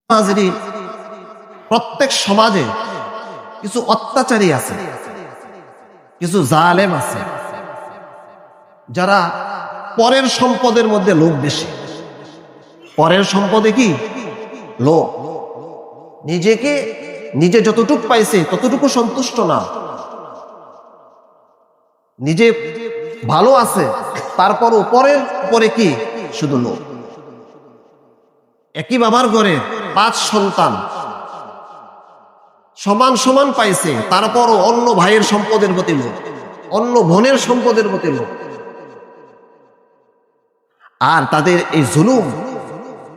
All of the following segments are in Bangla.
হাজরিন, প্রত্যেক সমাজে কিছু অত্যাচারী আছে, কিছু জালেম আছে, যারা পরের সম্পদের মধ্যে লোভ বেশি। পরের সম্পদে কি লোভ, নিজে যতটুকু পাইছে ততটুকু সন্তুষ্ট না, নিজে ভালো আছে তারপরও পরের পরে কি শুধু লোভ। একই বাবার ঘরে 5 সন্তান, সমান সমান পাইছে, তারপরও অন্য ভাইয়ের সম্পদের প্রতি লোভ, অন্য বোনের সম্পদের প্রতি লোভ। আর তাদের এই জুলুম,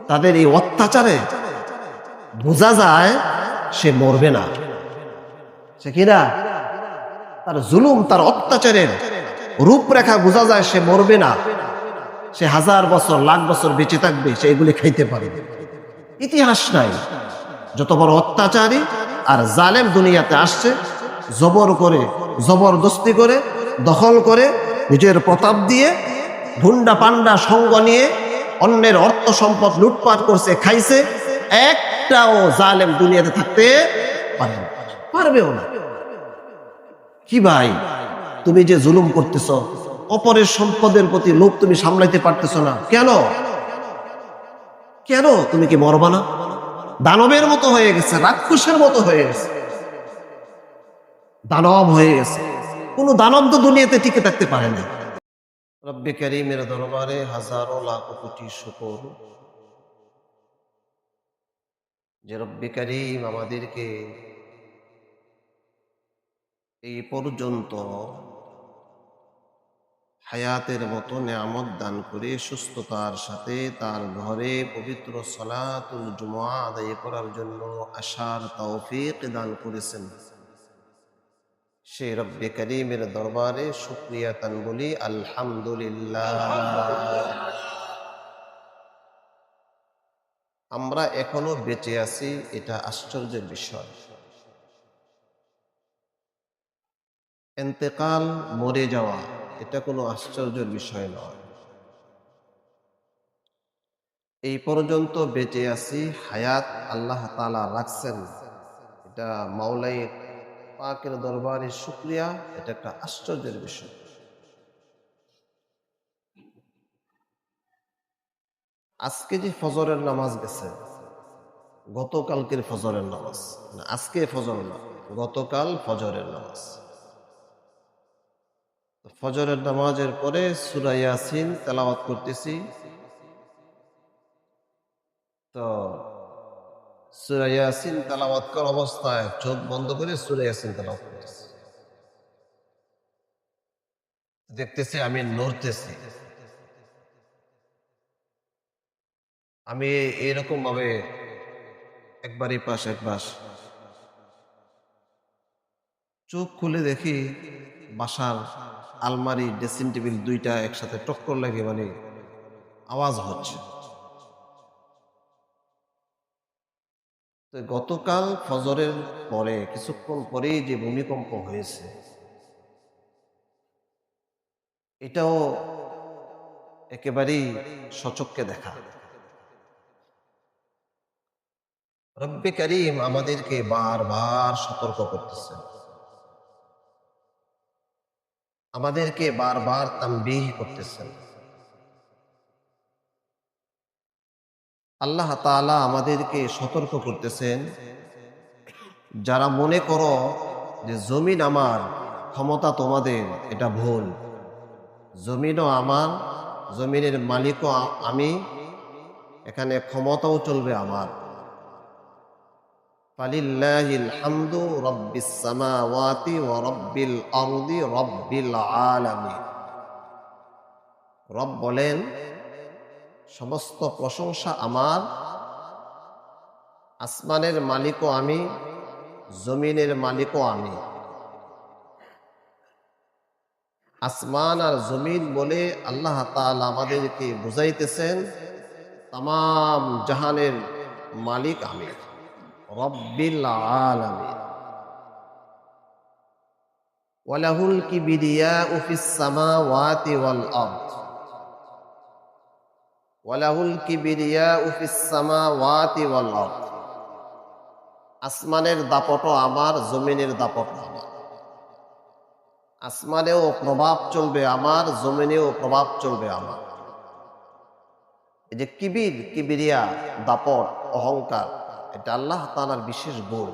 তাদের এই অত্যাচারে বোঝা যায় সে মরবে না। সে কিনা তার জুলুম, তার অত্যাচারের রূপরেখা বোঝা যায় সে মরবে না। সে 1000 বছর, লাখ বছর বেঁচে থাকবে, সে এগুলি খাইতে পারবে। ইতিহাস নাই যত বড় অত্যাচারী আর জালেম দুনিয়াতে আসছে, জবর করে, জবরদস্তি করে, দখল করে, নিজের প্রতাপ দিয়ে, ভুন্ডা পান্ডা সঙ্গ নিয়ে অন্যের অর্থ সম্পদ লুটপাট করছে, খাইছে। একটাও জালেম দুনিয়াতে থাকতে পারবেও না। কি ভাই, তুমি যে জুলুম করতেছ, অপরের সম্পদের প্রতি লোভ তুমি সামলাইতে পারতেছ না কেন? কেন তুমি কি মরবা না? দানবের মতো হয়ে গেছে, রাক্ষসের মতো হয়ে গেছে, দানব হয়ে গেছে। কোন দানব তো দুনিয়াতে টিকে থাকতে পারে না। রব্বে কারীমের দরবারে হাজারো লাখ কোটি শুকর যে রব্বে কারীম আমাদেরকে এই পর্যন্ত হায়াতের মতো নেয়ামত দান করে সুস্থতার সাথে তার ঘরে পবিত্র সালাতুল জুমআ আদায় করার জন্য আসার তৌফিক দান করেছেন। সে রব্বে কারীমের দরবারে শুকরিয়া তান বলি আলহামদুলিল্লাহ। আমরা এখনো বেঁচে আছি, এটা আশ্চর্যের বিষয়। ইন্তেকাল, মরে যাওয়া, এটা কোনো আশ্চর্যের বিষয় নয়। এই পর্যন্ত বেঁচে আছি, হায়াত আল্লাহ তাআলা রাখছেন, এটা মাওলাই পাকের দরবারে শুকরিয়া, এটা একটা আশ্চর্যের বিষয়। আজকে যে ফজরের নামাজ গেছে, গতকালকের ফজরের নামাজ না, আজকে ফজর না, গতকাল ফজরের নামাজ। ফজরের নামাজের পরে সূরা ইয়াসিন তেলাওয়াত করতেছি। তো সূরা ইয়াসিন তেলাওয়াত করা অবস্থায় চোখ বন্ধ করে সূরা ইয়াসিন তেলাওয়াত করতেছি, দেখতেছি আমি নড়তেছি। আমি এরকম ভাবে একবার এই পাশ একবার, চোখ খুলে দেখি বাসার আলমারি, ড্রেসিং টেবিল দুইটা একসাথে টক্কর লাগে, মানে আওয়াজ হচ্ছে। তো গতকাল ফজরের পরে কিছুক্ষণ পরেই যে ভূমিকম্প হয়েছে, এটাও একেবারেই সচক্ষে দেখা। রব্বে কারীম আমাদেরকে বারবার সতর্ক করতেছেন, আমাদেরকে বারবার তানবীহ করতেছেন। আল্লাহ তাআলা আমাদেরকে সতর্ক করতেছেন, যারা মনে করো যে জমিন আমার, ক্ষমতা তোমাদের, এটা ভুল। জমিনও আমার, জমিনের মালিকও আমি, এখানে ক্ষমতাও চলবে আমার। ফালিল্লাহিল হামদু রব্বিস সামাওয়াতি ওয়া রব্বিল আরদি রব্বিল আলামিন। রব বলেন, সমস্ত প্রশংসা আমার, আসমানের মালিকও আমি, জমিনের মালিকও আমি। আসমান আর জমিন বলে আল্লাহ তাআলা আমাদেরকে বুঝাইতেছেন তামাম জাহানের মালিক আমি, রব্বিল আলামিন। ওয়ালাহুল কিবরিয়াউ ফিস সামাওয়াতি ওয়াল আরদ, ওয়ালাহুল কিবরিয়াউ ফিস সামাওয়াতি ওয়াল আরদ। আসমানের দাপটও আমার, জমিনের দাপটও আমার। আসমানেও প্রভাব চলবে আমার, জমিনেও প্রভাব চলবে আমার। এই যে কিবিরিয়া, দাপট, অহংকার, এটা আল্লাহ তাআলার বিশেষ গুণ।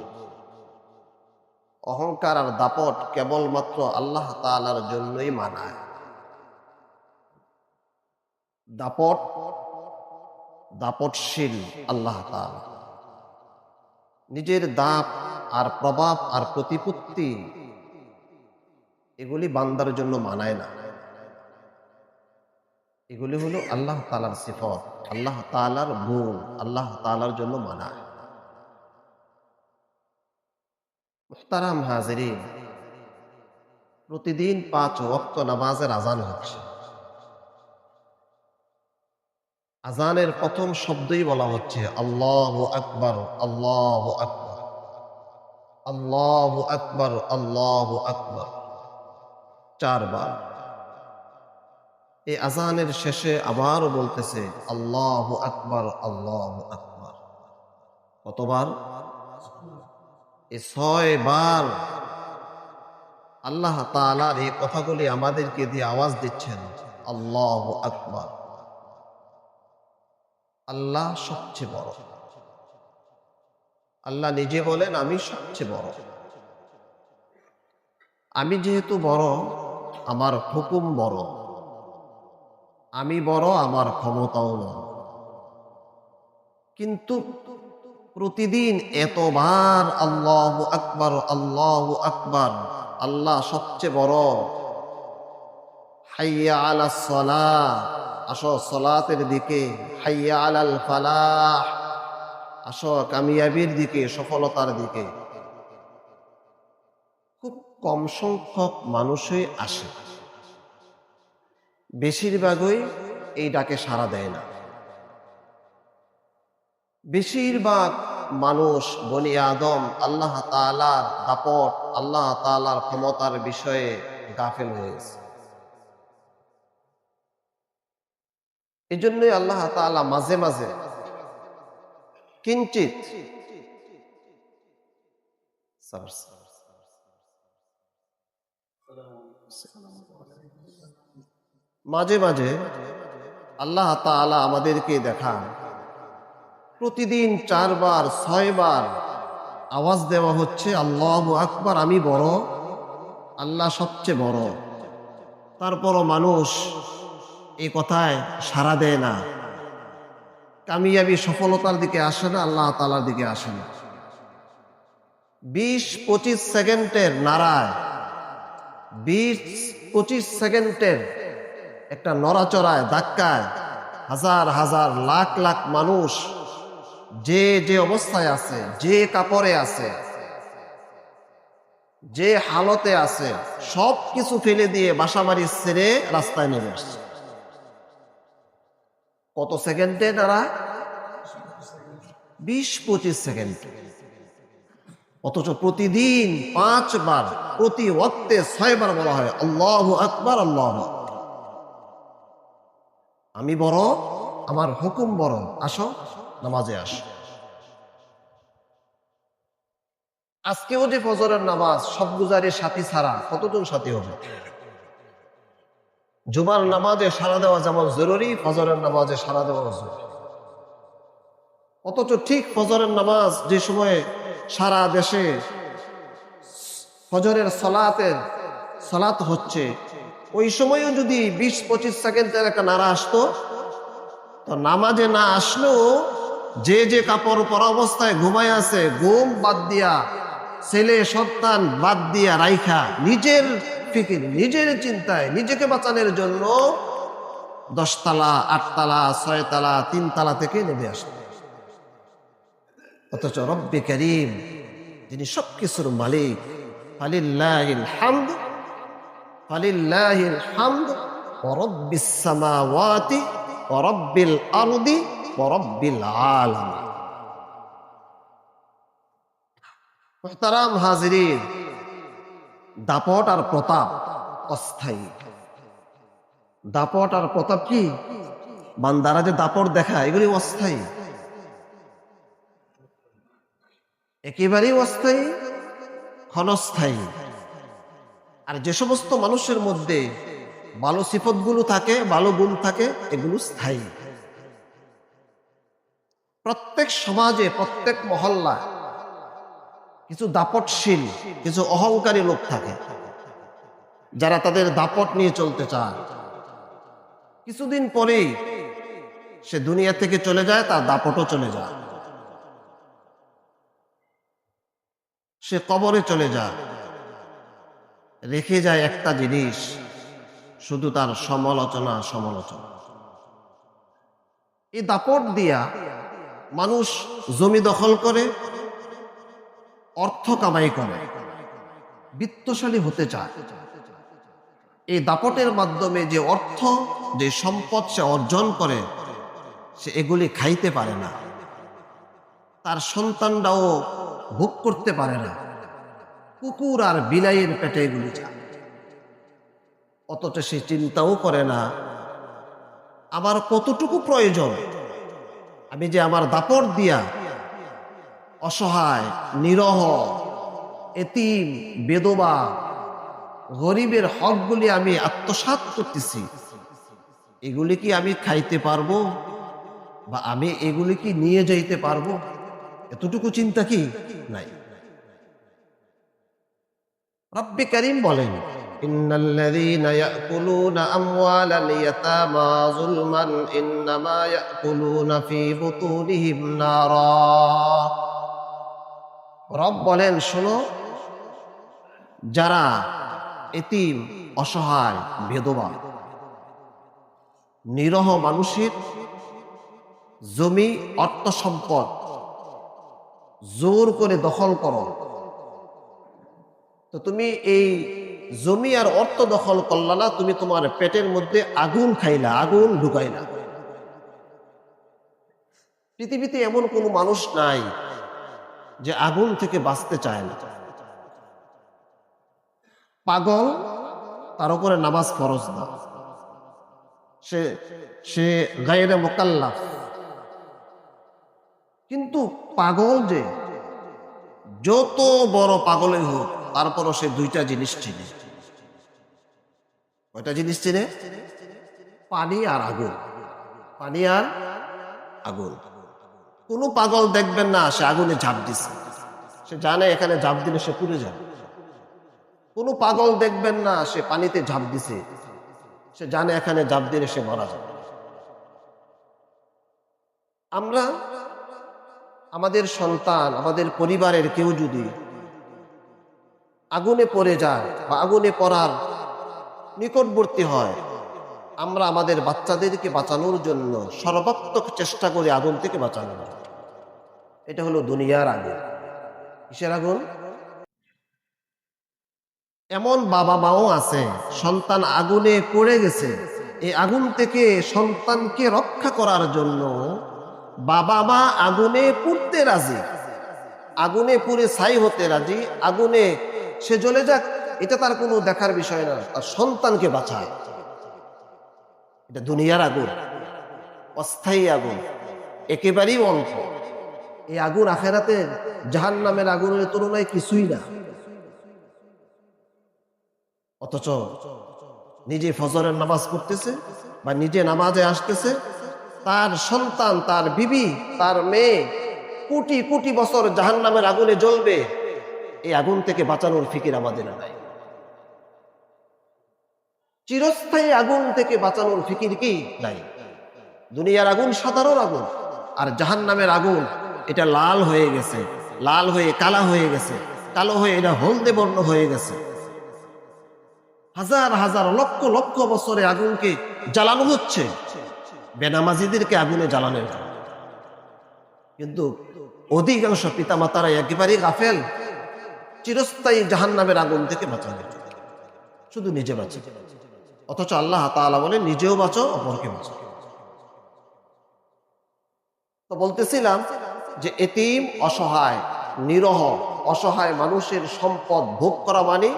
অহংকার আর দাপট কেবলমাত্র আল্লাহ তাআলার জন্যই মানায়। দাপট, দাপটশীল আল্লাহ তাআলা। নিজের দাপ আর প্রভাব আর প্রতিপত্তি এগুলি বান্দার জন্য মানায় না। এগুলি হলো আল্লাহ তাআলার সিফত, আল্লাহ তাআলার গুণ, আল্লাহ তাআলার জন্য মানায়। মুহতারাম হাজিরিন, প্রতিদিন 5 ওয়াক্ত নামাজের আজান হচ্ছে। আজানের প্রথম শব্দই বলা হচ্ছে আল্লাহু আকবার, আল্লাহু আকবার, আল্লাহু আকবার, আল্লাহু আকবার, 4 বার। এই আজানের শেষে আবারও বলতেছে আল্লাহু আকবার, আল্লাহু আকবার। কতবার? এই 6 বার আল্লাহ তাআলার এই কথাগুলি আমাদেরকে দিয়ে আওয়াজ দিচ্ছেন আল্লাহু আকবার। আল্লাহ সবচেয়ে বড়। আল্লাহ নিজে বলেন আমি সবচেয়ে বড়। আমি যেহেতু বড়, আমার হুকুম বড়। আমি বড়, আমার ক্ষমতাও বড়। কিন্তু প্রতিদিন এতবার আল্লাহু আকবার, আল্লাহু আকবার, আল্লাহ সবচেয়ে বড়। হাইয়া আলাস সালাহ, আসো সালাতের দিকে। হাইয়া আলাল ফালাহ, আসো কামিয়াবির দিকে, সফলতার দিকে। খুব কম সংখ্যক মানুষই আসে, বেশিরভাগই এই ডাকে সাড়া দেয় না। বেশিরভাগ মানুষ বনি আদম আল্লাহ তাআলার দাপট, আল্লাহ তাআলার ক্ষমতার বিষয়ে গাফেল হয়েছে। এই জন্যই আল্লাহ তাআলা মাঝে মাঝে কিঞ্চিত মাঝে মাঝে আল্লাহ তাআলা আমাদেরকে দেখান প্রতিদিন 4 বার 6 বার আওয়াজ দেওয়া হচ্ছে আল্লাহু আকবার, আমি বড়, আল্লাহ সবচেয়ে বড়। তারপরও মানুষ এই কথায় সাড়া দেয় না, কামিয়াবি সফলতার দিকে আসে না, আল্লাহ তাআলার দিকে আসে না। 20-25 সেকেন্ডের নাড়ায়, 20-25 সেকেন্ডের একটা নড়াচড়ায়, ধাক্কায় হাজার হাজার লাখ লাখ মানুষ যে যে অবস্থায় আছে, যে কাপড়ে আছে, যে হালতে আছে, সব কিছু ফেলে দিয়ে বাসাবাড়ি ছেড়ে রাস্তায় নেমে আসছে। কত সেকেন্ডে তারা? 20-25 সেকেন্ড। অথচ প্রতিদিন 5 বার, প্রতি ওয়াক্তে 6 বার বলা হয় আল্লাহু আকবার, আল্লাহু আকবার। আমি বড়, আমার হুকুম বড়, আসো নামাজে আসো। আজকেও যে ফজরের নামাজ সব গুজারের সাথী ছাড়া কতজন সাথী হবে? জুমার নামাজে সাড়া দেওয়া যেমন জরুরি, ফজরের নামাজে সাড়া দেওয়া জরুরি। অথচ ঠিক ফজরের নামাজ যে সময়ে সারা দেশে ফজরের সালাত হচ্ছে, ওই সময়ও যদি 20-25 সেকেন্ডের একটা নাড়া আসতো, তো নামাজে না আসলেও যে যে কাপড় পরা অবস্থায় ঘুমায় আছে, ঘুম বাদ দিয়া, ছেলে সন্তান বাদ দিয়া রাইখা, নিজের ফিকির, নিজের চিন্তায় নিজেকে বাঁচানোর জন্য 10 তালা 8 তালা 6 তালা 3 তালা থেকে নেমে আসত। অথচ রব্বে করিম, যিনি সবকিছুর মালিক, ফালিল্লাহিল হামদ, ফালিল্লাহিল হামদ ওয়া রাব্বিস সামাওয়াতি ওয়া রাব্বিল আরদি ওয়া রাব্বিল আলামিন। মুহতারাম হাজিরিন, দাপট আর প্রতাপ অস্থায়ী। দাপট আর প্রতাপ কি? বান্দারা যে দাপট দেখায়, এগুলি অস্থায়ী। একেবারেই অস্থায়ী, ক্ষণস্থায়ী। আর যে সমস্ত মানুষের মধ্যে ভালো সিফতগুলো থাকে, ভালো গুণ থাকে, এগুলো স্থায়ী। প্রত্যেক সমাজে, প্রত্যেক মহল্লায় কিছু দাপটশীল, কিছু অহংকারী লোক থাকে, যারা তাদের দাপট নিয়ে চলতে চায়। কিছুদিন পরেই সে দুনিয়া থেকে চলে যায়, তার দাপটও চলে যায়, সে কবরে চলে যায়, রেখে যায় একটা জিনিস, শুধু তার সমালোচনা। এই দাপট দিয়া মানুষ জমি দখল করে, অর্থ কামাই করে, বিত্তশালী হতে চায়। এই দাপটের মাধ্যমে যে অর্থ, যে সম্পদ সে অর্জন করে, সে এগুলি খাইতে পারে না, তার সন্তানরাও ভোগ করতে পারে না। কুকুর আর বিলাইয়ের পেটে এগুলি যায়। অথচ সে চিন্তাও করে না আমার কতটুকু প্রয়োজন, আমি যে আমার দাপট দিয়া অসহায়, নিরহ, এতিম, বেদবা, গরিবের হকগুলি আমি আত্মসাৎ করতেছি, এগুলি কি আমি খাইতে পারবো, বা আমি এগুলি কি নিয়ে যাইতে পারবো? এতটুকু চিন্তা কি নাই। রব্বে কারীম বলেন, ইন্নাল্লাযীনা ইয়াকুলুনা আমওয়ালাল ইয়াতামা যুলমান ইন্নামা ইয়াকুলুনা ফী বুতুনিহিম নারা। রব বলেন, শোনো, যারা এতিম, অসহায়, বিধবা, নিরহ মানুষের জমি, অর্থ সম্পদ জোর করে দখল করো, তো তুমি এই জমি আর অর্থ দখল করলা না, তুমি তোমার পেটের মধ্যে আগুন খাইলা, আগুন ঢুকাইলা। পৃথিবীতে এমন কোনো মানুষ নাই যে আগুন থেকে বাঁচতে চায় না। পাগল, তার উপরে নামাজ ফরজ না, সে গায়রে মুকাল্লাফ। কিন্তু পাগল যে যত বড় পাগলই হোক, তারপরও সে দুইটা জিনিস চিনে। কয়টা জিনিস চিনে? পানি আর আগুন। পানি আর আগুন। কোন পাগল দেখবেন না সে আগুনে ঝাঁপ দিছে, সে জানে এখানে ঝাঁপ দিলে সে পুড়ে যাবে। কোন পাগল দেখবেন না সে পানিতে ঝাঁপ দিছে, সে জানে এখানে ঝাঁপ দিলে সে মারা যাবে। আমরা আমাদের সন্তান, আমাদের পরিবারের কেউ যদি আগুনে পড়ে যায় বা আগুনে পড়ার নিকটবর্তী হয়, আমরা আমাদের বাচ্চাদেরকে বাঁচানোর জন্য সর্বাত্মক চেষ্টা করি আগুন থেকে বাঁচানোর। এটা হলো দুনিয়ার আগুন। কিসের আগুন? এমন বাবা মাও আছে, সন্তান আগুনে পড়ে গেছে, এই আগুন থেকে সন্তানকে রক্ষা করার জন্য বাবা মা আগুনে পুড়তে রাজি, আগুনে পুড়ে ছাই হতে রাজি, আগুনে সে জ্বলে যাক, এটা তার কোনো দেখার বিষয় না, তার সন্তানকে বাঁচায়। এটা দুনিয়ার আগুন, অস্থায়ী আগুন, একেবারেই অল্প। এই আগুন আখিরাতের জাহান্নামের আগুনের তুলনায় কিছুই না। অথচ নিজে ফজরের নামাজ পড়তেছে বা নিজে নামাজে আসতেছে, তার সন্তান, তার বিবি, তার মেয়ে কোটি কোটি বছর জাহান্নামের আগুনে জ্বলবে, এই আগুন থেকে বাঁচানোর ফিকির আমাদের নাই। চিরস্থায়ী আগুন থেকে বাঁচানোর ফিকির কি নাই। দুনিয়ার আগুন সাধারণ আগুন, আর জাহান্নামের আগুন এটা লাল হয়ে গেছে, লাল হয়ে কালা হয়ে গেছে, কালো হয়ে এটা হলদে বর্ণ হয়ে গেছে। হাজার হাজার লক্ষ লক্ষ বছরে আগুনকে জ্বালানো হচ্ছে বেনামাজিদেরকে আগুনে জ্বালানোর জন্য। কিন্তু অধিকাংশ পিতামাতারা একেবারেই গাফেল, চিরস্থায়ী জাহান্নামের আগুন থেকে বাঁচানোর জন্য শুধু নিজে বাঁচে। অথচ আল্লাহ তাআলা বলে, নিজেও বাঁচো, অপরকে বাঁচো। তো বলতেছিলাম যে এতিম, অসহায়, নিরহ, অসহায় মানুষের সম্পদ ভোগ করা মানে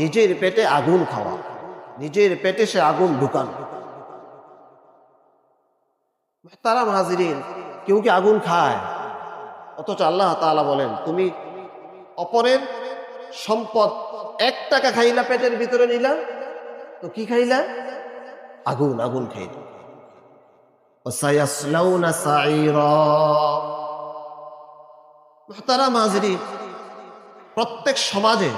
নিজের পেটে আগুন খাওয়া, নিজের পেটে সে আগুন ঢুকান। তারা হাজিরিন, কেউ কি আগুন খায়? অথচ আল্লাহ তাআলা বলেন তুমি অপরের সম্পদ 1 টাকা খাইলা, পেটের ভিতরে নিলা, তো কি খাইলা? আগুন, আগুন খাইলা। ওয়াসায়াসলাউনা সাঈরা। মুহতারাম হাজিরিন, প্রত্যেক সমাজে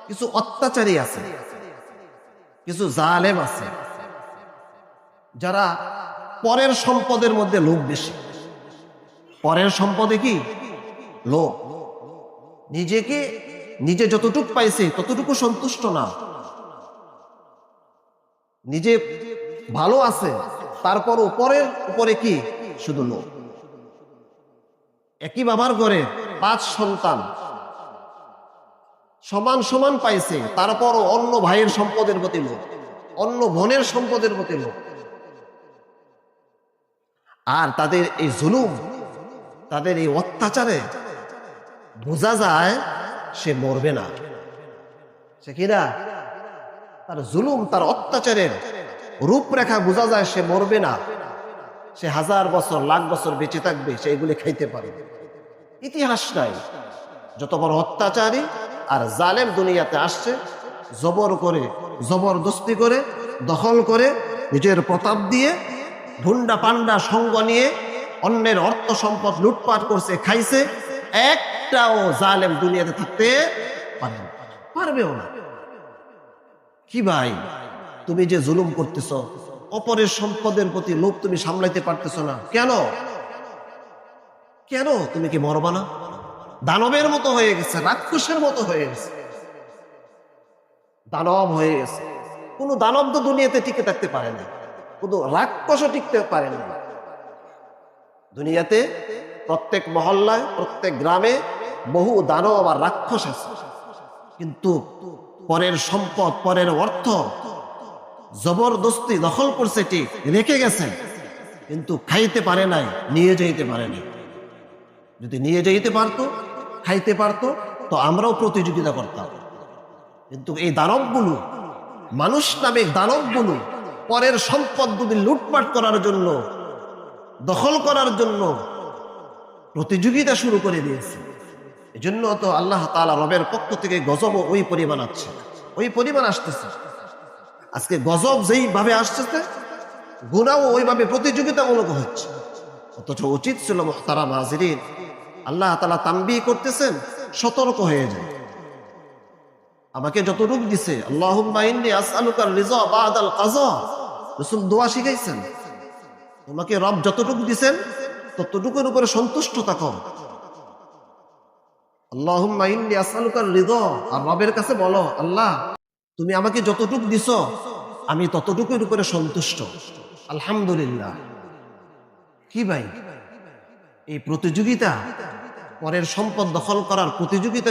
কিছু অত্যাচারী আছে, কিছু জালেম আছে, যারা পরের সম্পদের মধ্যে লোভ বেশি। পরের সম্পদে কি লোভ, নিজে যতটুকু পাইছে ততটুকু সন্তুষ্ট না, নিজে ভালো আছে তারপরও পরের উপরে কি শুধু লোভ। একই বাবার ঘরে 5 সন্তান, সমান সমান পাইছে, তারপরও অন্য ভাইয়ের সম্পদের প্রতি লোভ, অন্য বোনের সম্পদের প্রতি লোভ। আর তাদের এই জুলুম, তাদের এই অত্যাচারে বোঝা যায় সে মরবে না। সে কিনা তার জুলুম, তার অত্যাচারের রূপরেখা বোঝা যায় সে মরবে না। সে 1000 বছর, লাখ বছর বেঁচে থাকবে, সে এগুলি খাইতে পারে। ইতিহাস নাই যত বড় অত্যাচারী আর জালেম দুনিয়াতে আসছে, জবর করে, জবরদস্তি করে, দখল করে, নিজের প্রতাপ দিয়ে, ঢুন্ডা পান্ডা সঙ্গ নিয়ে অন্যের অর্থ সম্পদ লুটপাট করছে, খাইছে। একটাও জালেম দুনিয়াতে থাকতে পারে না, পারবেও না। কি ভাই, তুমি যে জুলুম করতেছ, অপরের সম্পদের প্রতি লোভ তুমি সামলাইতে পারতেছ না কেন? কেন? তুমি কি মরবা না? দানবের মতো হয়ে গেছে, রাক্ষসের মতো হয়ে গেছে, দানব হয়ে গেছে। কোন দানব তো দুনিয়াতে টিকে থাকতে পারে না, কোনো রাক্ষসও টিকতে পারে না। দুনিয়াতে প্রত্যেক মহল্লায়, প্রত্যেক গ্রামে বহু দানব আর রাক্ষস আছে, কিন্তু পরের সম্পদ, পরের অর্থ জবরদস্তি দখল করছে, ঠিক রেখে গেছে, কিন্তু খাইতে পারে নাই, নিয়ে যাইতে পারে নাই। যদি নিয়ে যাইতে পারতো, খাইতে পারতো, তো আমরাও প্রতিযোগিতা করতাম। কিন্তু এই দানবগুলো, মানুষ নামে দানবগুলো পরের সম্পদগুলি লুটপাট করার জন্য, দখল করার জন্য প্রতিযোগিতা শুরু করে দিয়েছে। এই জন্য তো আল্লাহ তাআলা রবের পক্ষ থেকে গজব ওই পরিমাণ আসছে, ওই পরিমাণ আসতেছে। আজকে গজব যেইভাবে আসতেছে, গুনাহও ওইভাবে প্রতিযোগিতামূলক হচ্ছে। অথচ উচিত ছিল মুহতারাম হাজিরিন, আল্লাহ তাআলা তানবিহ করতেছেন, সতর্ক হয়ে যায়। আমাকে যতটুকু দিছে, আল্লাহুম্মা ইন্নী আসআলুকার রিজা বাদাল কাযা, রাসূল দোয়া শিখাইছেন, তোমাকে রব যতটুকু দিছেন ততটুকুর উপরে সন্তুষ্ট থাকো। আল্লাহুম্মা ইন্নী আসআলুকার রিজা, আর রবের কাছে বলো, আল্লাহ তুমি আমাকে যতটুকু দিছো আমি ততটুকুর উপরে সন্তুষ্ট, আলহামদুলিল্লাহ। কি ভাই, এই প্রতিযোগিতা, পরের সম্পদ দখল করার প্রতিযোগিতা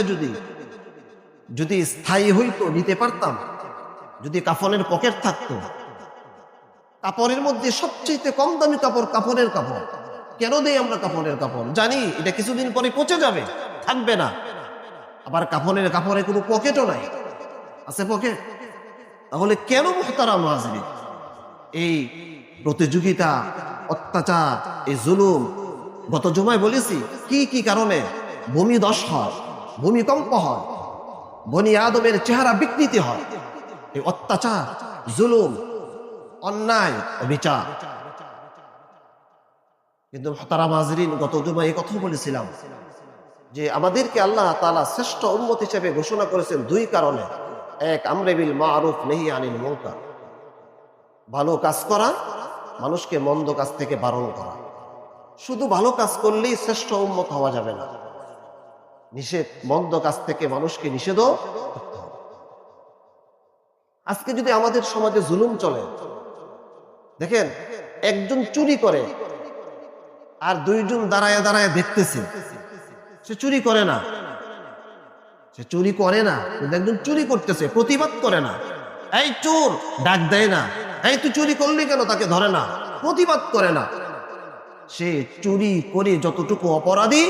যদি স্থায়ী হইতো, নিতে পারতাম। যদি কাফনের পকেট থাকতো, কাপড়ের মধ্যে সবচেয়ে কম দামি কাপড় কাপড়ের কাপড়। কেন দেই আমরা কাপড়ের কাপড়? জানি এটা কিছুদিন পরে পচে যাবে, থাকবে না। আবার কাফনের কাপড়ে কোনো পকেটও নাই, আছে পকেট? তাহলে কেন মুহতারাম হাজিরিন এই প্রতিযোগিতা, অত্যাচার, এই জুলুম? গত জুমায় বলেছি কি কি কারণে ভূমিধস হয়, ভূমিকম্প হয়, বনি আদমের চেহারা বিকৃতি হয়, এই অত্যাচার, জুলুম, অন্যায়, অবিচার। কিন্তু মুহতারাম হাজিরিন, গত জুমায় এই কথা বলেছিলাম যে আমাদেরকে আল্লাহ তাআলা শ্রেষ্ঠ উম্মত হিসেবে ঘোষণা করেছেন 2 কারণে। এক, আমরে বিল মারুফ নাহি আনিল মুনকার, ভালো কাজ করা, মানুষকে মন্দ কাজ থেকে বারণ করা। শুধু ভালো কাজ করলেই শ্রেষ্ঠ উম্মত হওয়া যাবে না, নিষেধ, মন্দ কাজ থেকে মানুষকে নিষেধও করতে হবে। আজকে যদি আমাদের সমাজে জুলুম চলে, দেখেন একজন চুরি করে আর 2 জন দাঁড়ায় দাঁড়ায় দেখতেছে, সে চুরি করে না, সে চুরি করে না, কিন্তু একজন চুরি করতেছে, প্রতিবাদ করে না, এই চোর ডাক দেয় না, এই তুই চুরি করলি কেন, তাকে ধরে না, প্রতিবাদ করে না। সে চুরি করে যতটুকু অপরাধী,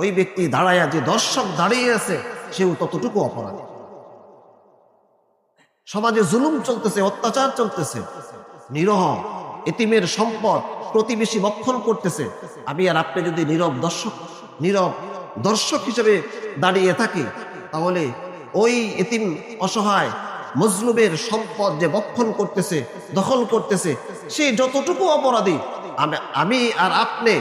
ওই ব্যক্তি দাঁড়ায়া, যে দর্শক দাঁড়িয়ে আছে, সেও ততটুকু অপরাধী। সমাজে জুলুম চলতেছে, অত্যাচার চলতেছে, নিরহ এতিমের সম্পদ প্রতিবেশী ভক্ষণ করতেছে। আমি আর আপনি যদি নীরব দর্শক নীরব দর্শক হিসেবে দাঁড়িয়ে থাকি, তাহলে ওই এতিম অসহায় মজলুমের সম্পদ যে বক্ষণ করতেছে, দখল করতেছে, সে যতটুকু অপরাধী, আমি আর আপনি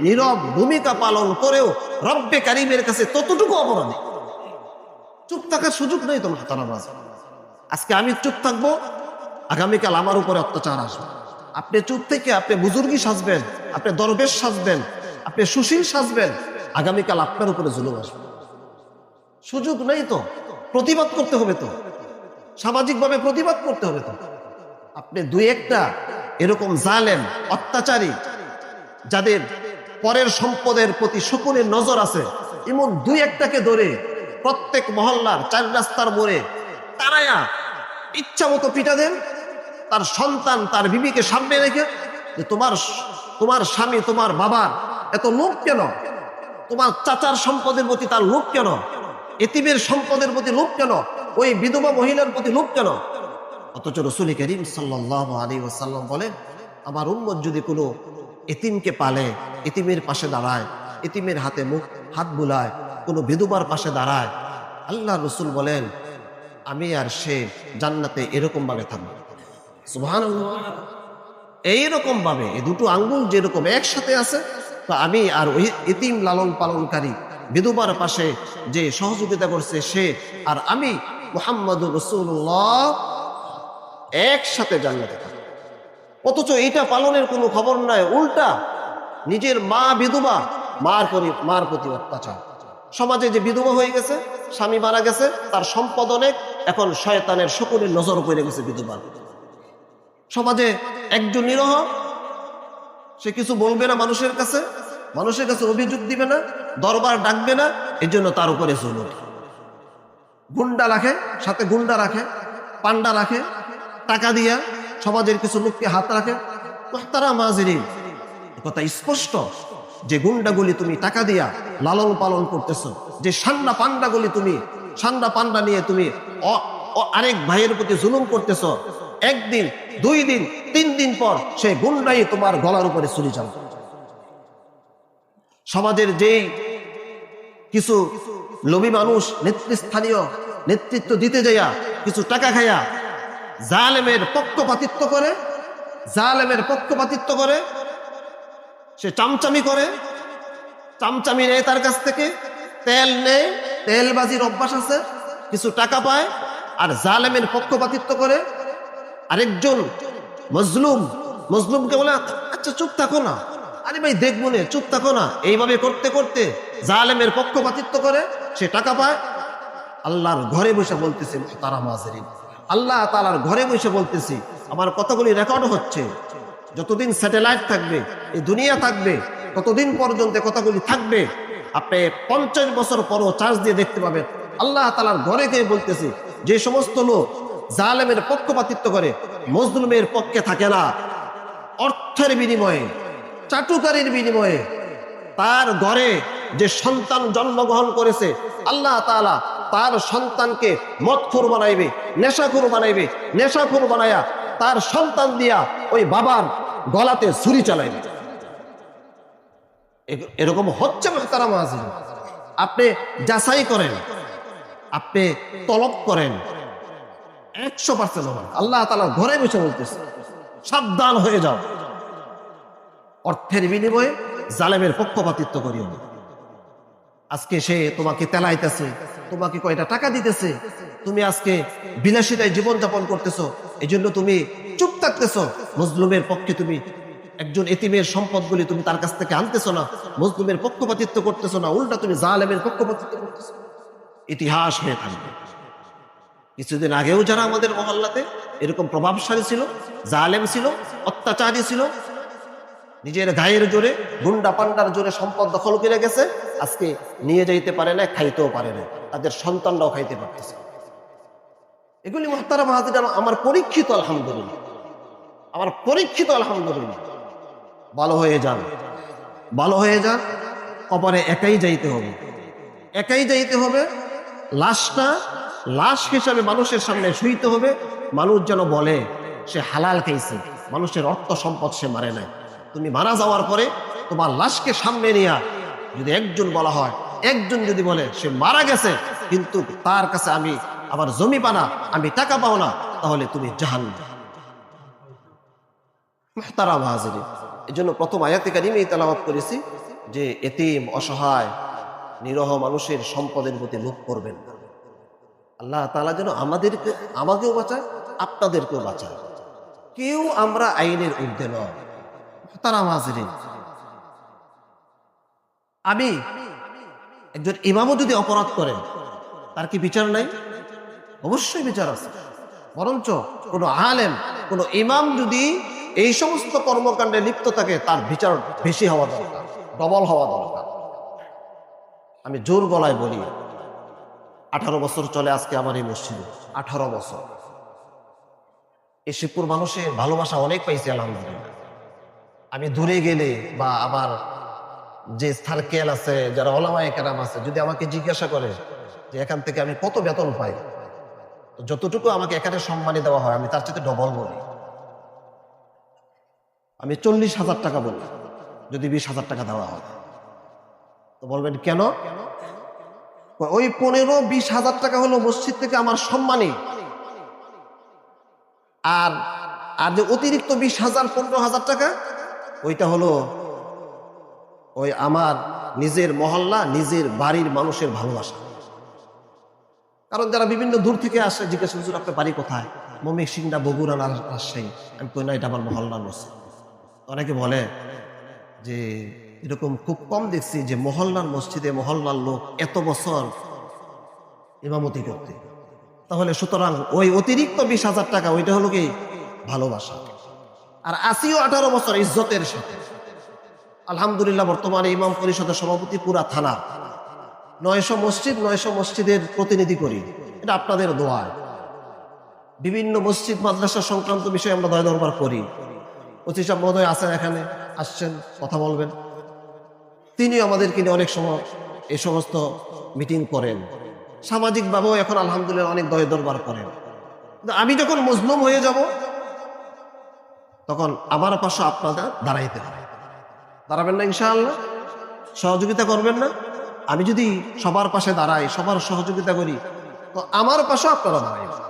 নীরব ভূমিকা পালন করেও রব্বে কারিমের কাছে ততটুকু অপরাধী। চুপ থাকার সুযোগ নেই তোমার তারা। আজকে আমি চুপ থাকবো, আগামীকাল আমার উপরে অত্যাচার আসবে। আপনি চুপ থেকে আপনি বুজুর্গি সাজবেন, আপনি দরবেশ সাজবেন, আপনি সুশীল সাজবেন, আগামীকাল আপনার উপরে জুলুম আসবে। সুযোগ নেই তো, প্রতিবাদ করতে হবে তো, সামাজিকভাবে প্রতিবাদ করতে হবে তো। আপনি দুই একটা এরকম জালেম অত্যাচারী, যাদের পরের সম্পদের প্রতি শকুনের নজর আছে, এমন দুই একটাকে ধরে প্রত্যেক মহল্লার 4 রাস্তার মোড়ে তারায়া ইচ্ছা মতো পিটা দেন। তার সন্তান তার বিবিকে সামনে রেখে যে তোমার স্বামী, তোমার বাবার এত লোভ কেন? তোমার চাচার সম্পদের প্রতি তার লোভ কেন? এতিমের সম্পদের প্রতি লোভ কেন? ওই বিধবা মহিলার প্রতি লোভ কেন? অথচ রাসূল করিম সাল্লাল্লাহু আলাইহি ওয়াসাল্লাম বলেন, আমার উম্মত যদি কোনো এতিমকে পালে, এতিমের পাশে দাঁড়ায়, এতিমের হাত বুলায়, কোনো বিধবার পাশে দাঁড়ায়, আল্লাহ রাসূল বলেন আমি আর সে জান্নাতে এরকম ভাবে থাকবো। সুবহানাল্লাহ। এইরকম ভাবে এই দুটো আঙ্গুল যেরকম একসাথে আছে, তো আমি আর ওই এতিম লালন পালনকারী বিধবার পাশে যে সহযোগিতা করছে সে আর আমি মুহাম্মদুর রাসূলুল্লাহ একসাথে জান্নাতে থাকবো। অথচ এইটা পালনের কোনো খবর নাই, উল্টা নিজের মা বিধবা, মার প্রতি অত্যাচার। সমাজে যে বিধবা হয়ে গেছে, স্বামী মারা গেছে, তার সম্পদ অনেক, এখন শয়তানের শকুনের নজর পড়ে গেছে বিধবা। সমাজে একজন নিরহ, সে কিছু বলবে না মানুষের কাছে অভিযোগ দিবে না, দরবার ডাকবে না, এই জন্য তার উপরে জুলুম। গুন্ডা রাখে, সাথে গুন্ডা রাখে, পান্ডা রাখে, টাকা দিয়া সমাজের কিছু লোককে হাত রাখে। তারা মাজিরিন, কথা স্পষ্ট যে গুন্ডাগুলি তুমি টাকা দিয়া লালন পালন করতেছ, যে সান্ডা পান্ডা নিয়ে তুমি আরেক ভাইয়ের প্রতি জুলুম করতেছ, একদিন 2 দিন 3 দিন পর সে গুন্ডাই তোমার গলার উপরে চলে যাবে। সমাজের যেই কিছু লোভী মানুষ নেতৃত্ব দিতে যাইয়া কিছু টাকা খাইয়া জালেমের পক্ষপাতিত্ব করে, সে চামচামি নেয় তার কাছ থেকে, তেল নেয়, তেলবাজির অভ্যাস আছে, কিছু টাকা পায় আর জালেমের পক্ষপাতিত্ব করে। আরেকজন মজলুমকে বলে আচ্ছা চুপ থাকো না, আরে ভাই দেখবো না, চুপ থাকো না। এইভাবে করতে করতে জালেমের পক্ষপাতিত্ব করে, সে টাকা পায়। আল্লাহর ঘরে বসে বলতেছে, তারা মাঝেরিন, আল্লাহ তাআলার ঘরে বসে বলতেছি, আমার কথাগুলি রেকর্ড হচ্ছে। যতদিন স্যাটেলাইট থাকবে, এই দুনিয়া থাকবে, ততদিন পর্যন্ত কথাগুলি থাকবে। আপনি 50 বছর পরও চার্জ দিয়ে দেখতে পাবেন। আল্লাহ তাআলার ঘরে গিয়ে বলতেছি, যে সমস্ত লোক জালেমের পক্ষপাতিত্ব করে, মজলুমের পক্ষে থাকে না, অর্থের বিনিময়ে, চাটুকারির বিনিময়ে তার ঘরে যে সন্তান জন্মগ্রহণ করেছে, আল্লাহ তাআলা তার সন্তানকে মদখোর বানাইবে, নেশাখোর বানাইয়া তার সন্তান দিয়া ওই বাবার গলাতে ছুরি চালাইবে। এরকম হচ্ছে তারা মাঝে। আপনি যাচাই করেন, আপনি তলব করেন, 100% হবে। আল্লাহ তাআলা ঘরে বসে বলতেছে, সাবধান হয়ে যাও, অর্থের বিনিময়ে জালেমের পক্ষপাতিত্ব করিও না। আজকে সে তোমাকে তেলাইতেছে, তোমাকে কয়টা টাকা দিতেছে, তুমি আজকে বিলাসিতায় জীবনযাপন করতেছো, এই জন্য তুমি চুপ থাকতেছো। মজলুমের পক্ষে তুমি একজন এতিমের সম্পদগুলি তুমি তার কাছ থেকে আনতেছো না, মজলুমের পক্ষপাতিত্ব করতেছো না, উল্টা তুমি জালেমের পক্ষপাতিত্ব করতেছো। ইতিহাস হয়ে থাকবে। কিছুদিন আগেও যারা আমাদের মহল্লাতে এরকম প্রভাবশালী ছিল, জালেম ছিল, অত্যাচারী ছিল, নিজের গায়ের জোরে, গুন্ডা পান্ডার জোরে সম্পদ দখল করে গেছে, আজকে নিয়ে যাইতে পারে না, খাইতেও পারে না, তাদের সন্তানরাও খাইতে পারতেছে। এগুলি মুহতারাম হাজিরান, আমার পরীক্ষিত আলহামদুলিল্লাহ। ভালো হয়ে যান, কবরে একাই যাইতে হবে, লাশ হিসাবে মানুষের সামনে শুইতে হবে। মানুষ যেন বলে সে হালাল খাইছে, মানুষের অর্থ সম্পদ সে মারে নাই। তুমি মারা যাওয়ার পরে তোমার লাশকে সামনে নিয়ে যদি একজন বলা হয়, একজন যদি বলে সে মারা গেছে কিন্তু তার কাছে আমি আমার জমি পানা, আমি টাকা পাও না, তাহলে তুমি জাহান্নামী। মুহতারাম হাজিরিন, এই জন্য প্রথম আয়াতে কারিমেই তেলাওয়াত করেছি যে এতিম, অসহায়, নিরহ মানুষের সম্পদের প্রতি লোভ করবেন না। আল্লাহ তাআলা যেন আমাকেও বাঁচায়, আপনাদেরকেও বাঁচায়। কেউ আমরা আইনের ঊর্ধ্বে নয়। মুহতারাম হাজিরিন, আমি একজন ইমামও যদি অপরাধ করেন তার কি বিচার নাই? অবশ্যই বিচার আছে। বরঞ্চ কোনো আলেম, কোনো ইমাম যদি এই সমস্ত কর্মকাণ্ডে লিপ্ত থাকে তার বিচার বেশি হওয়া দরকার, ডবল হওয়া দরকার। আমি জোর গলায় বলি, 18 বছর চলে আজকে আমার এই মসজিদে, 18 বছর। এই শিবপুর মানুষের ভালোবাসা অনেক পাইছি আলহামদুলিল্লাহ। আমি দূরে গেলে বা আমার যে সার্কেল আছে, যারা ওলামায়ে কেরাম আছে, যদি আমাকে জিজ্ঞাসা করে যে এখান থেকে আমি কত বেতন পাই, যতটুকু আমাকে এখানে সম্মানী দেওয়া হয় আমি তার চেয়ে ডবল বলি। আমি 40,000 টাকা বলি যদি 20,000 টাকা দেওয়া হয়। তো বলবেন কেন? ওই 15-20,000 টাকা হলো মসজিদ থেকে আমার সম্মানী, আর আর যে অতিরিক্ত 20,000-15,000 টাকা ওইটা হলো ওই আমার নিজের মহল্লা, নিজের বাড়ির মানুষের ভালোবাসা। কারণ যারা বিভিন্ন দূর থেকে আসে জিজ্ঞাসা, হুজুর আপনার বাড়ি কোথায়? ময়মনসিংহ, বগুড়া, রাজশাহী। আমি কই না, এটা আমার মহল্লার মসজিদ। অনেকে বলে যে এরকম খুব কম দেখছি যে মহল্লার মসজিদে মহল্লার লোক এত বছর ইমামতি করতে। তাহলে সুতরাং ওই অতিরিক্ত 20,000 টাকা ওইটা হলো কি ভালোবাসা। আর 18 বছর ইজ্জতের সাথে আলহামদুলিল্লাহ বর্তমানে ইমাম পরিষদের সভাপতি পুরা থানা, 900 মসজিদ, 900 মসজিদের প্রতিনিধি করি। এটা আপনাদের দোয়ায়। বিভিন্ন মসজিদ মাদ্রাসা সংক্রান্ত বিষয়ে আমরা দয় দরবার করি। ওসি সাহেব মহোদয় আছেন এখানে, আসছেন, কথা বলবেন। তিনি আমাদেরকে নিয়ে অনেক সময় এই সমস্ত মিটিং করেন। সামাজিকভাবেও এখন আলহামদুলিল্লাহ অনেক দয় দরবার করেন। আমি যখন মজলুম হয়ে যাব তখন আমার পাশে আপনাদের দাঁড়াইতে হবে। দাঁড়াবেন না ইনশাআল্লাহ? সহযোগিতা করবেন না? আমি যদি সবার পাশে দাঁড়াই, সবার সহযোগিতা করি, তো আমার পাশে আপনারা দাঁড়াইবেন।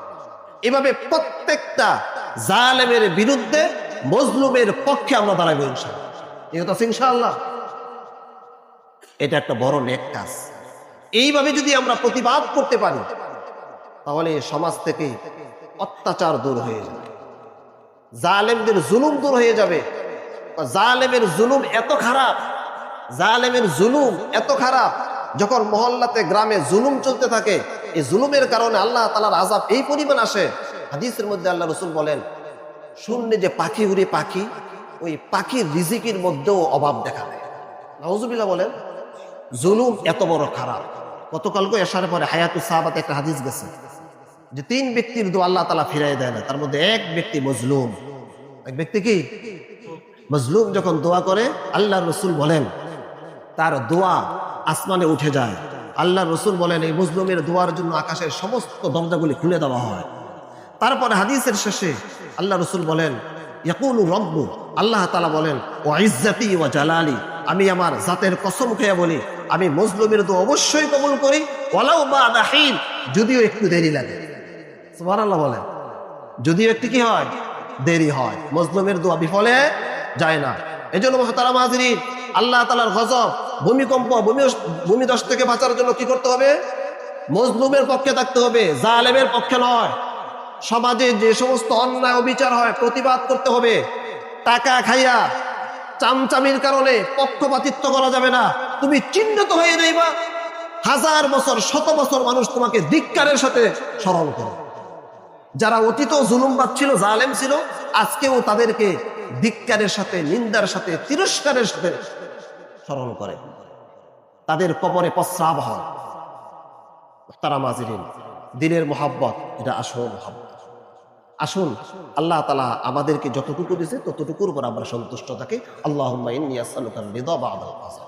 এভাবে প্রত্যেকটা জালেমের বিরুদ্ধে মজলুমের পক্ষে আমরা দাঁড়াইব ইনশাআল্লাহ। এই কথা ইনশাআল্লাহ। এটা একটা বড় নেক কাজ। এইভাবে যদি আমরা প্রতিবাদ করতে পারি তাহলে সমাজ থেকে অত্যাচার দূর হয়ে যাবে, জালেমদের জুলুম দূর হয়ে যাবে। জালেমের জুলুম এত খারাপ, জালেমের জুলুম এত খারাপ, যখন মহল্লাতে গ্রামে জুলুম চলতে থাকে, এই জুলুমের কারণে আল্লাহ তাআলার আযাব এই পরিমাণ আসে। হাদিসের মধ্যে আল্লাহ রাসূল বলেন, শূন্যে যে পাখি উড়ে পাখি, ওই পাখির রিজিকের মধ্যেও অভাব দেখা দেয়। নাউজুবিল্লাহ বলেন। জুলুম এত বড় খারাপ। গতকালকে এশার পরে হায়াতুস সাহাবাতে একটা হাদিস গেছে যে 3 ব্যক্তির দোয়া আল্লাহ তাআলা ফিরাই দেয় না, তার মধ্যে এক ব্যক্তি মজলুম। এক ব্যক্তি কি মজলুম যখন দোয়া করে আল্লাহ রসুল বলেন তার দোয়া আসমানে উঠে যায়। আল্লাহ রসুল বলেন এই মজলুমের দোয়ার জন্য আকাশের সমস্ত দরজাগুলি খুলে দেওয়া হয়। তারপরে হাদিসের শেষে আল্লাহ রসুল বলেন ইয়াকুলু রব্বু, আল্লাহ তাআলা বলেন ওয়া ইজ্জাতি ওয়া জালালি, আমি আমার জাতের কসম খেয়ে বলি আমি মজলুমের দোয়া অবশ্যই কবুল করি, ওয়ালাউ বা'দা হিন, যদিও একটু দেরি লাগে। সুবহানাল্লাহ বলেন, যদিও একটু কি হয়, দেরি হয়। মজলুমের দোয়া বিফলে যায় না। এজন্য মুহতারাম হাজিরিন, আল্লাহ তাআলার গজব, ভূমিকম্প, ভূমিধস থেকে বাঁচার জন্য কি করতে হবে? মজলুমের পক্ষে থাকতে হবে, জালেমের পক্ষে নয়। সমাজে যে সমস্ত অন্যায় অবিচার হয় প্রতিবাদ করতে হবে। টাকা খাইয়া চামচামির কারণে পক্ষপাতিত্ব করা যাবে না। তুমি চিহ্নিত হয়ে যাইবা, 1000 বছর 100 বছর মানুষ তোমাকে ধিক্কারের সাথে স্মরণ করে। যারা অতীত জুলুমবাদ ছিল, জালেম ছিল, আজকেও তাদেরকে ধিক্কারের সাথে, নিন্দার সাথে, তিরস্কারের সাথে স্মরণ করে। তাদের কবরে প্রস্রাব হয়। মুহতারাম হাজিরিন, দিনের মোহাব্বত এটা আসল মোহাব্বত। আসুন আল্লাহ তাআলা আমাদেরকে যতটুকু দিয়েছে ততটুকুর উপর আমরা সন্তুষ্ট থাকি। আল্লাহুম্মা ইন্নী আসআলুকা রিদা বা'দাল কাযা।